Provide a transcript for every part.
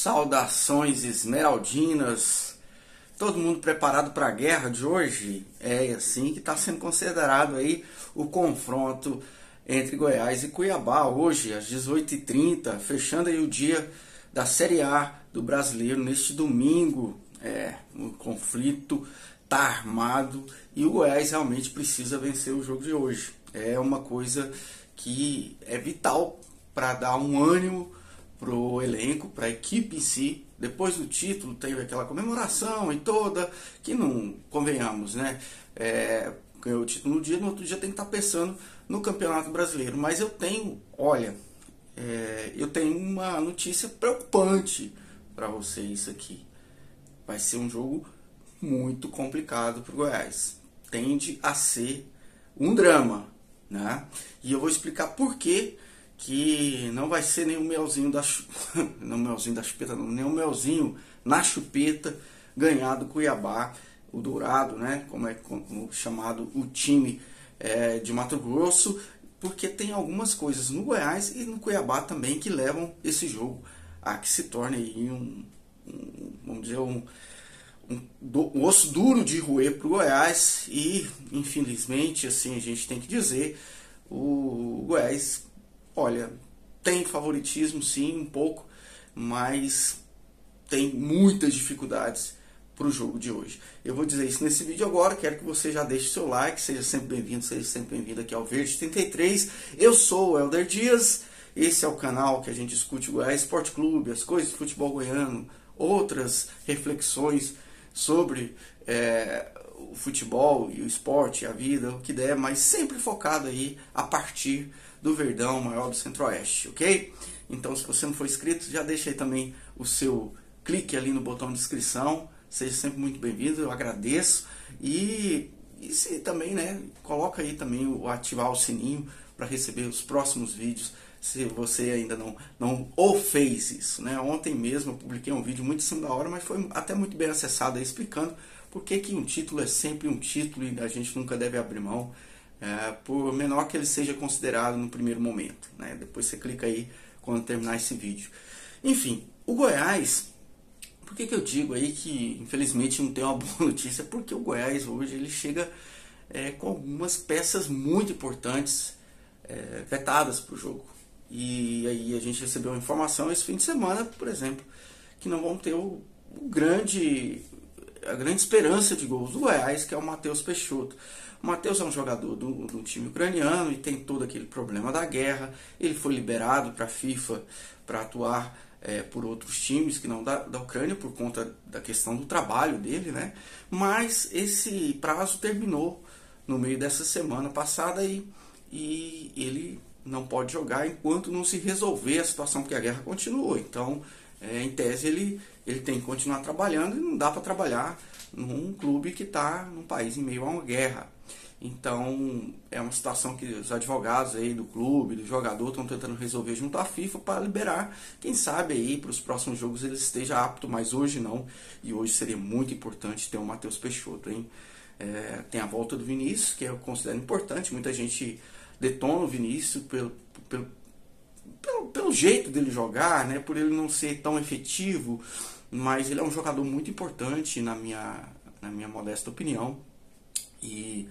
Saudações esmeraldinas, todo mundo preparado para a guerra de hoje? É assim que está sendo considerado aí o confronto entre Goiás e Cuiabá, hoje às 18h30, fechando aí o dia da Série A do Brasileiro neste domingo. O conflito está armado e o Goiás realmente precisa vencer o jogo de hoje. É uma coisa que é vital para dar um ânimo pro elenco, para a equipe em si. Depois do título teve aquela comemoração e toda, que não convenhamos, né? Ganhou o título no dia, no outro dia tem que estar pensando no Campeonato Brasileiro. Mas eu tenho, eu tenho uma notícia preocupante para vocês aqui. Vai ser um jogo muito complicado para o Goiás. Tende a ser um drama, né? E eu vou explicar por quê que não vai ser nenhum melzinho da chupeta, não, nenhum melzinho na chupeta ganhar do Cuiabá, o Dourado, né? Como é chamado o time de Mato Grosso, porque tem algumas coisas no Goiás e no Cuiabá também que levam esse jogo a que se torne aí um osso duro de roer para o Goiás. E infelizmente, assim, a gente tem que dizer, o Goiás, tem favoritismo sim, um pouco, mas tem muitas dificuldades para o jogo de hoje. Eu vou dizer isso nesse vídeo agora, quero que você já deixe seu like, seja sempre bem-vindo aqui ao Verde 33. Eu sou o Helder Dias, esse é o canal que a gente discute o Goiás Esporte Clube, as coisas do futebol goiano, outras reflexões sobre o futebol e o esporte, a vida, o que der, mas sempre focado aí a partir do Verdão, maior do Centro-Oeste, ok? Então, se você não for inscrito, já deixa aí também o seu clique ali no botão de inscrição, seja sempre muito bem-vindo, eu agradeço. E se também, né, coloca aí também o ativar o sininho para receber os próximos vídeos, se você ainda não fez isso, né? Ontem mesmo eu publiquei um vídeo muito em cima da hora, mas foi até muito bem acessado aí, explicando por que um título é sempre um título e a gente nunca deve abrir mão, por menor que ele seja considerado no primeiro momento, né? Depois você clica aí quando terminar esse vídeo. Enfim, o Goiás, por que eu digo aí que infelizmente não tem uma boa notícia? Porque o Goiás hoje ele chega com algumas peças muito importantes vetadas para o jogo. E aí a gente recebeu uma informação esse fim de semana, por exemplo, que não vão ter a grande esperança de gols do Goiás, que é o Matheus Peixoto. O Matheus é um jogador do time ucraniano e tem todo aquele problema da guerra. Ele foi liberado para a FIFA para atuar por outros times que não da Ucrânia, por conta da questão do trabalho dele, né? Mas esse prazo terminou no meio dessa semana passada e ele não pode jogar enquanto não se resolver a situação, porque a guerra continuou. Então, em tese, ele tem que continuar trabalhando e não dá para trabalhar num clube que está num país em meio a uma guerra. Então, é uma situação que os advogados aí do clube, do jogador, estão tentando resolver junto à FIFA para liberar. Quem sabe aí para os próximos jogos ele esteja apto, mas hoje não. E hoje seria muito importante ter o Matheus Peixoto, hein? Tem a volta do Vinícius, que eu considero importante. Muita gente detona o Vinícius pelo jeito dele jogar, né? Por ele não ser tão efetivo, mas ele é um jogador muito importante na minha modesta opinião. E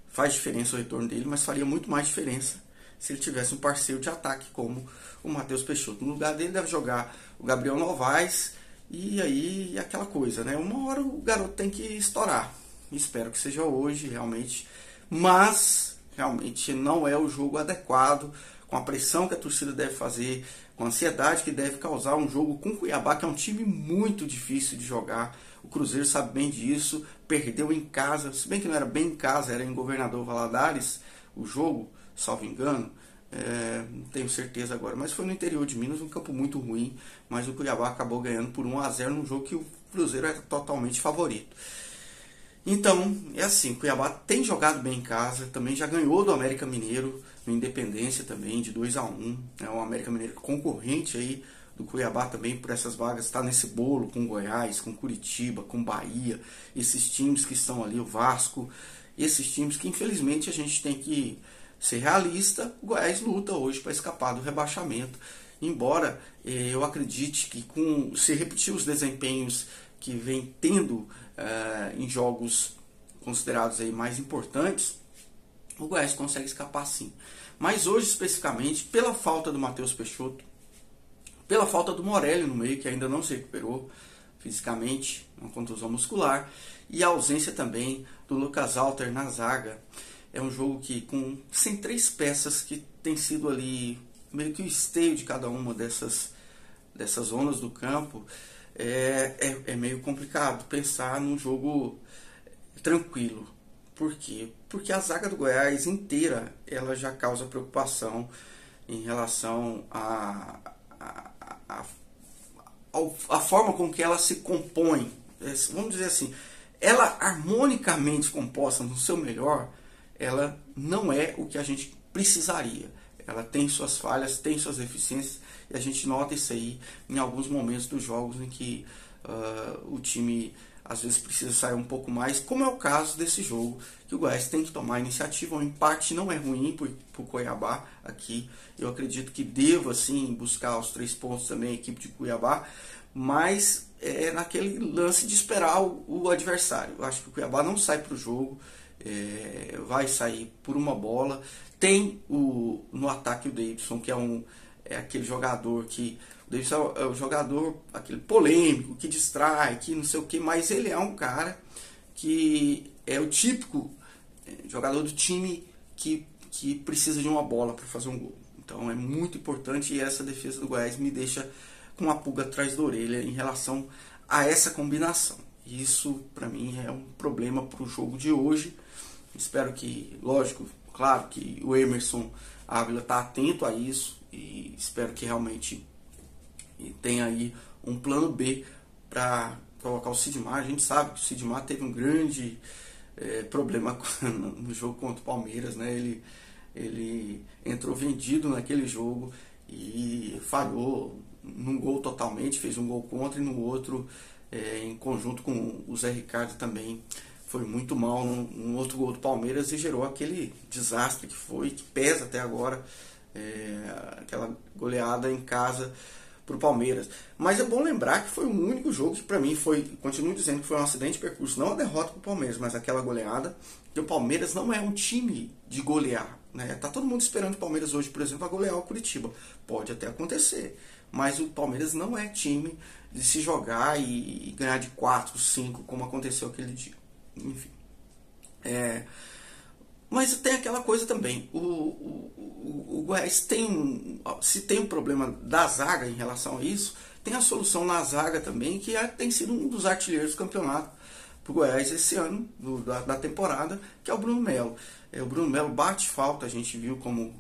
faz diferença o retorno dele, mas faria muito mais diferença se ele tivesse um parceiro de ataque como o Matheus Peixoto. No lugar dele deve jogar o Gabriel Novaes, e aí aquela coisa, né? Uma hora o garoto tem que estourar. Espero que seja hoje, realmente. Mas realmente não é o jogo adequado, com a pressão que a torcida deve fazer, com a ansiedade que deve causar um jogo com o Cuiabá, que é um time muito difícil de jogar. O Cruzeiro sabe bem disso, perdeu em casa, se bem que não era bem em casa, era em Governador Valadares o jogo, salvo engano, não tenho certeza agora, mas foi no interior de Minas, um campo muito ruim, mas o Cuiabá acabou ganhando por 1-0 num jogo que o Cruzeiro era totalmente favorito. Então, é assim, o Cuiabá tem jogado bem em casa, também já ganhou do América Mineiro, no Independência também, de 2-1, né? O América Mineiro concorrente aí do Cuiabá também por essas vagas, está nesse bolo com Goiás, com Curitiba, com Bahia, esses times que estão ali, o Vasco, esses times que infelizmente a gente tem que ser realista. O Goiás luta hoje para escapar do rebaixamento embora eu acredite que se repetir os desempenhos que vem tendo em jogos considerados aí mais importantes, o Goiás consegue escapar sim. Mas hoje especificamente, pela falta do Matheus Peixoto, pela falta do Morelli no meio, que ainda não se recuperou fisicamente, uma contusão muscular, e a ausência também do Lucas Alter na zaga, é um jogo que sem 3 peças que tem sido ali meio que o esteio de cada uma dessas zonas do campo, é meio complicado pensar num jogo tranquilo. Por quê? Porque a zaga do Goiás inteira ela já causa preocupação em relação a forma com que ela se compõe. Vamos dizer assim, ela harmonicamente composta no seu melhor, ela não é o que a gente precisaria. Ela tem suas falhas, tem suas deficiências, e a gente nota isso aí em alguns momentos dos jogos em que o time às vezes precisa sair um pouco mais, como é o caso desse jogo, que o Goiás tem que tomar a iniciativa. O empate não é ruim para o Cuiabá aqui. Eu acredito que deva sim buscar os 3 pontos também a equipe de Cuiabá, mas é naquele lance de esperar o adversário. Eu acho que o Cuiabá não sai para o jogo, vai sair por uma bola. Tem no ataque o Davidson, que é aquele jogador que... O Davidson é o jogador, aquele polêmico, que distrai, que não sei o que, mas ele é um cara que é o típico jogador do time que precisa de uma bola para fazer um gol. Então é muito importante, e essa defesa do Goiás me deixa com uma pulga atrás da orelha em relação a essa combinação. Isso para mim é um problema para o jogo de hoje. Espero que, lógico, claro que o Emerson Ávila está atento a isso, e espero que realmente tenha aí um plano B para colocar o Sidmar. A gente sabe que o Sidmar teve um grande problema no jogo contra o Palmeiras, né? Ele entrou vendido naquele jogo e falhou num gol totalmente, fez um gol contra, e no outro, em conjunto com o Zé Ricardo, também foi muito mal num outro gol do Palmeiras, e gerou aquele desastre que pesa até agora, aquela goleada em casa para o Palmeiras. Mas é bom lembrar que foi o único jogo que para mim continuo dizendo que foi um acidente de percurso, não a derrota para o Palmeiras, mas aquela goleada, que o Palmeiras não é um time de golear, né? Tá todo mundo esperando o Palmeiras hoje, por exemplo, a golear o Curitiba. Pode até acontecer, mas o Palmeiras não é time de se jogar e ganhar de 4, 5, como aconteceu aquele dia. Enfim. Mas tem aquela coisa também, o Goiás se tem um problema da zaga em relação a isso, tem a solução na zaga também, que tem sido um dos artilheiros do campeonato para o Goiás esse ano, da temporada, que é o Bruno Melo. O Bruno Melo bate falta, a gente viu como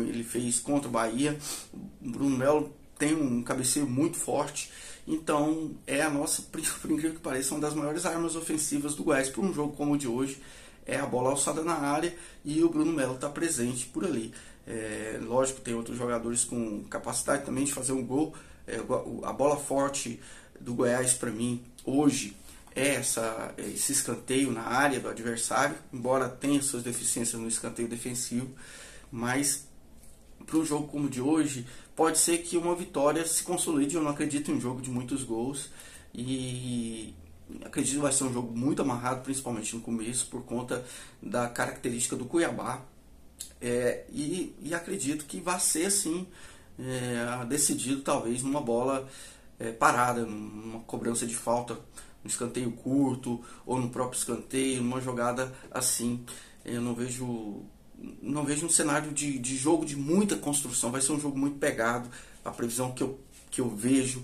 ele fez contra o Bahia. O Bruno Melo tem um cabeceio muito forte, então é a nossa, por incrível que pareça, uma das maiores armas ofensivas do Goiás para um jogo como o de hoje. É a bola alçada na área, e o Bruno Melo está presente por ali. Lógico, tem outros jogadores com capacidade também de fazer um gol. A bola forte do Goiás, para mim, hoje, é esse escanteio na área do adversário, embora tenha suas deficiências no escanteio defensivo. Mas para um jogo como o de hoje, pode ser que uma vitória se consolide. Eu não acredito em um jogo de muitos gols, e acredito que vai ser um jogo muito amarrado, principalmente no começo, por conta da característica do Cuiabá. E acredito que vai ser assim, decidido talvez numa bola parada, numa cobrança de falta, no escanteio curto, ou no próprio escanteio, numa jogada assim. Eu não vejo um cenário de jogo de muita construção. Vai ser um jogo muito pegado. A previsão que eu vejo,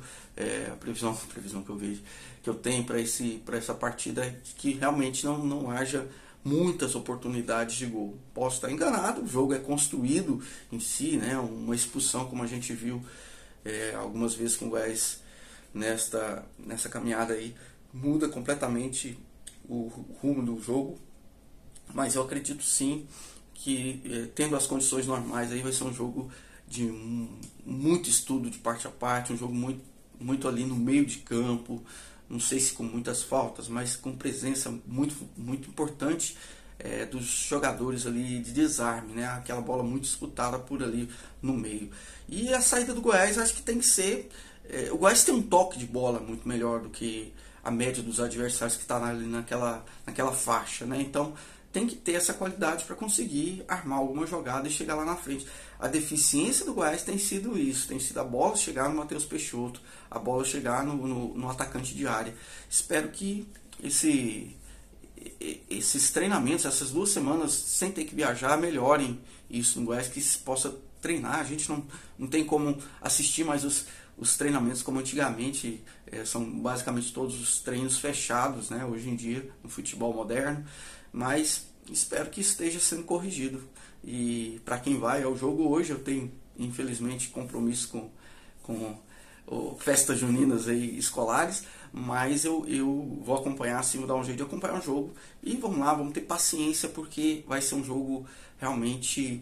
a previsão que eu vejo, que eu tenho para essa partida, é que realmente não haja muitas oportunidades de gol. Posso estar enganado, o jogo é construído em si, né? Uma expulsão, como a gente viu algumas vezes com o Goiás nessa caminhada aí, muda completamente o rumo do jogo. Mas eu acredito sim que, tendo as condições normais, aí vai ser um jogo de muito estudo de parte a parte, um jogo muito ali no meio de campo, não sei se com muitas faltas, mas com presença muito, muito importante dos jogadores ali de desarme, né? Aquela bola muito disputada por ali no meio. E a saída do Goiás acho que tem que ser... o Goiás tem um toque de bola muito melhor do que a média dos adversários que está ali naquela faixa, né? Então tem que ter essa qualidade para conseguir armar alguma jogada e chegar lá na frente. A deficiência do Goiás tem sido isso, tem sido a bola chegar no Matheus Peixoto, a bola chegar no atacante de área. Espero que esses treinamentos, essas 2 semanas, sem ter que viajar, melhorem isso no Goiás, que se possa treinar. A gente não tem como assistir mais os treinamentos como antigamente, são basicamente todos os treinos fechados, né, hoje em dia, no futebol moderno, mas espero que esteja sendo corrigido. E para quem vai ao jogo hoje, eu tenho infelizmente compromisso com festas juninas aí, escolares, mas eu vou acompanhar, assim, vou dar um jeito de acompanhar o jogo, e vamos lá, vamos ter paciência, porque vai ser um jogo realmente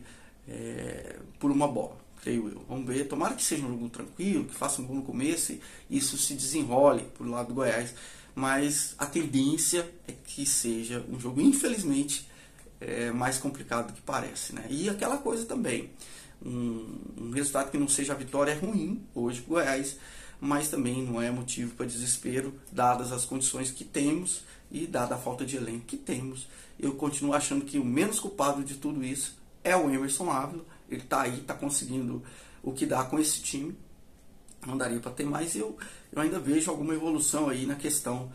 por uma bola, creio eu. Vamos ver, tomara que seja um jogo tranquilo, que faça um gol no começo e isso se desenrole pro lado do Goiás, mas a tendência é que seja um jogo, infelizmente, mais complicado do que parece, né? E aquela coisa também, um resultado que não seja a vitória é ruim hoje para o Goiás, mas também não é motivo para desespero, dadas as condições que temos e dada a falta de elenco que temos. Eu continuo achando que o menos culpado de tudo isso é o Emerson Ávila. Ele está aí, está conseguindo o que dá com esse time. Não daria para ter mais. Eu ainda vejo alguma evolução aí na questão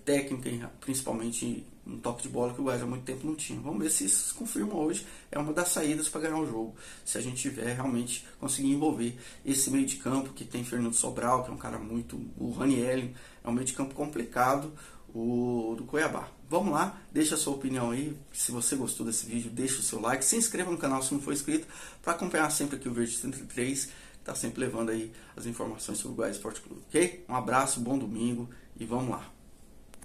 técnica, principalmente um toque de bola que o Goiás há muito tempo não tinha. Vamos ver se isso se confirma hoje. É uma das saídas para ganhar o jogo, se a gente tiver realmente conseguir envolver esse meio de campo que tem Fernando Sobral, que é um cara muito... o Raniel é um meio de campo complicado, o do Cuiabá. Vamos lá, deixa a sua opinião aí. Se você gostou desse vídeo, deixa o seu like, se inscreva no canal se não for inscrito, para acompanhar sempre aqui o Verde 33, que está sempre levando aí as informações sobre o Goiás Esporte Clube, ok? Um abraço, bom domingo e vamos lá.